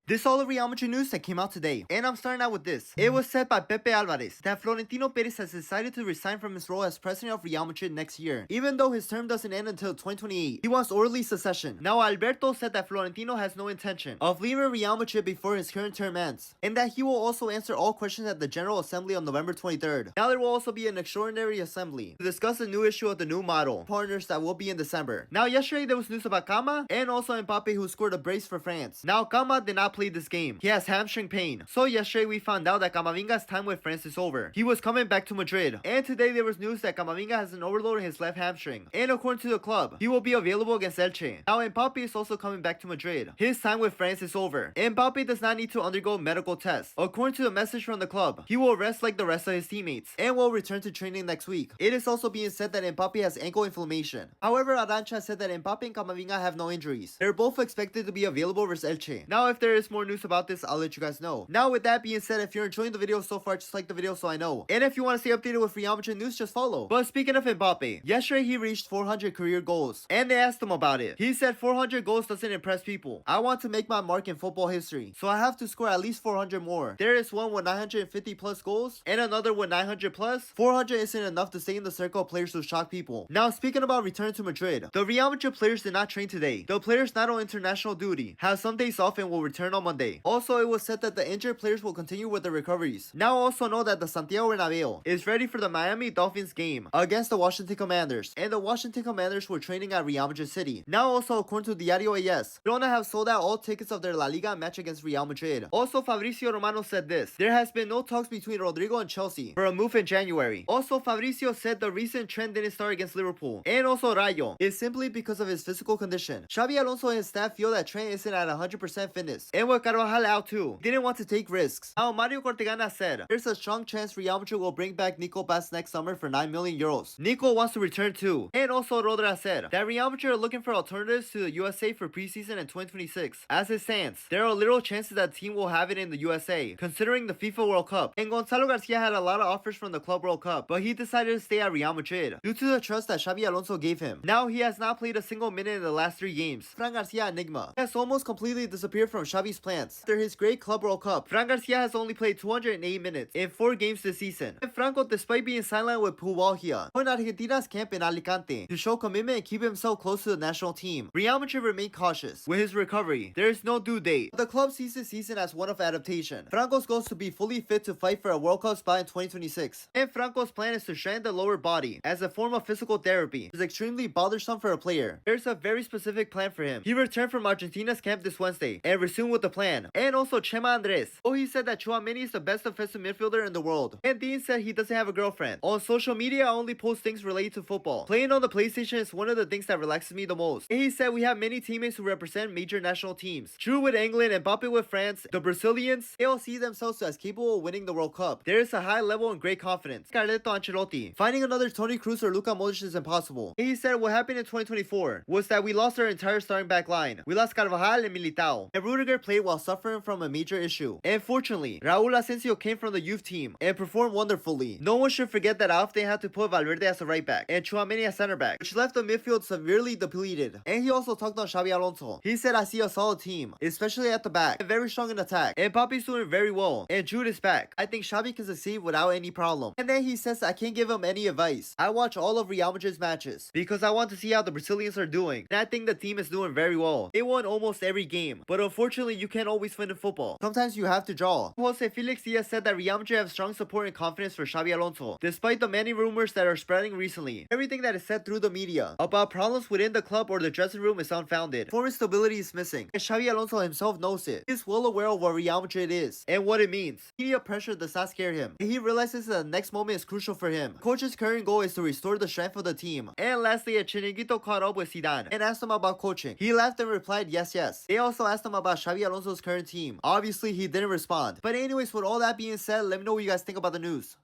This is all the Real Madrid news that came out today, and I'm starting out with this. It was said by Pepe Alvarez that Florentino Perez has decided to resign from his role as president of Real Madrid next year, even though his term doesn't end until 2028. He wants orderly succession. Now Alberto said that Florentino has no intention of leaving Real Madrid before his current term ends, and that he will also answer all questions at the General Assembly on November 23rd. Now there will also be an extraordinary assembly to discuss the new issue of the new model partners that will be in December. Now yesterday there was news about Kama and also Mbappe, who scored a brace for France. Now Kama did not play this game. He has hamstring pain. So yesterday we found out that Camavinga's time with France is over. He was coming back to Madrid. And today there was news that Camavinga has an overload in his left hamstring. And according to the club, he will be available against Elche. Now Mbappe is also coming back to Madrid. His time with France is over. Mbappe does not need to undergo medical tests. According to the message from the club, he will rest like the rest of his teammates and will return to training next week. It is also being said that Mbappe has ankle inflammation. However, Arancha said that Mbappe and Camavinga have no injuries. They're both expected to be available versus Elche. Now if there is more news about this, I'll let you guys know. Now with that being said, if you're enjoying the video so far, just like the video so I know. And if you want to stay updated with Real Madrid news, just follow. But speaking of Mbappe, yesterday he reached 400 career goals. And they asked him about it. He said 400 goals doesn't impress people. I want to make my mark in football history, so I have to score at least 400 more. There is one with 950 plus goals and another with 900 plus. 400 isn't enough to stay in the circle of players who shock people. Now speaking about return to Madrid, the Real Madrid players did not train today. The players not on international duty have some days off and will return on Monday. Also, it was said that the injured players will continue with their recoveries. Now also know that the Santiago Bernabeu is ready for the Miami Dolphins game against the Washington Commanders, and the Washington Commanders were training at Real Madrid City. Now also according to Diario AS, Girona have sold out all tickets of their La Liga match against Real Madrid. Also Fabrizio Romano said this: there has been no talks between Rodrigo and Chelsea for a move in January. Also Fabrizio said the recent trend didn't start against Liverpool and also Rayo is simply because of his physical condition. Xabi Alonso and his staff feel that Trent isn't at 100% fitness, and with Carvajal out too, didn't want to take risks. Now Mario Cortegana said there's a strong chance Real Madrid will bring back Nico Bass next summer for 9 million euros. Nico wants to return too. And also Rodra said that Real Madrid are looking for alternatives to the USA for preseason in 2026. As it stands, there are little chances that the team will have it in the USA, considering the FIFA World Cup. And Gonzalo Garcia had a lot of offers from the Club World Cup, but he decided to stay at Real Madrid due to the trust that Xabi Alonso gave him. Now he has not played a single minute in the last 3 games. Fran Garcia enigma has almost completely disappeared from Xavi's plans. After his great Club World Cup, Fran Garcia has only played 208 minutes in 4 games this season. And Franco, despite being sidelined with Pubalgia, joined Argentina's camp in Alicante to show commitment and keep himself close to the national team. Real Madrid remain cautious with his recovery. There is no due date. The club sees this season as one of adaptation. Franco's goal is to be fully fit to fight for a World Cup spot in 2026. And Franco's plan is to strengthen the lower body as a form of physical therapy. It is extremely bothersome for a player. There's a very specific plan for him. He returned from Argentina's camp this Wednesday and resumed with the plan. And also Chema Andres. Oh, he said that Tchouaméni is the best defensive midfielder in the world. And Dean said he doesn't have a girlfriend. On social media, I only post things related to football. Playing on the PlayStation is one of the things that relaxes me the most. And he said we have many teammates who represent major national teams. Drew with England and Mbappe with France. The Brazilians, they all see themselves as capable of winning the World Cup. There is a high level and great confidence. Carleto Ancelotti. Finding another Toni Kroos or Luka Modric is impossible. And he said what happened in 2024 was that we lost our entire starting back line. We lost Carvajal and Militao. And Rudiger played while suffering from a major issue. And fortunately, Raul Asensio came from the youth team and performed wonderfully. No one should forget that often had to put Valverde as a right back and Tchouaméni as center back, which left the midfield severely depleted. And he also talked on Xabi Alonso. He said, I see a solid team, especially at the back, and very strong in attack. And Papi's doing very well, and Jude is back. I think Xabi can succeed without any problem. And then he says I can't give him any advice. I watch all of Real Madrid's matches because I want to see how the Brazilians are doing. And I think the team is doing very well. They won almost every game, but unfortunately you can't always win in football. Sometimes you have to draw. Jose Felix Diaz said that Real Madrid have strong support and confidence for Xabi Alonso, despite the many rumors that are spreading recently. Everything that is said through the media about problems within the club or the dressing room is unfounded. Former stability is missing, and Xabi Alonso himself knows it. He is well aware of what Real Madrid is and what it means. Media pressure does not scare him, and he realizes that the next moment is crucial for him. Coach's current goal is to restore the strength of the team. And lastly, a Chiringuito caught up with Zidane and asked him about coaching. He laughed and replied yes. They also asked him about Xabi Alonso's current team. Obviously, he didn't respond. But anyways, with all that being said, let me know what you guys think about the news.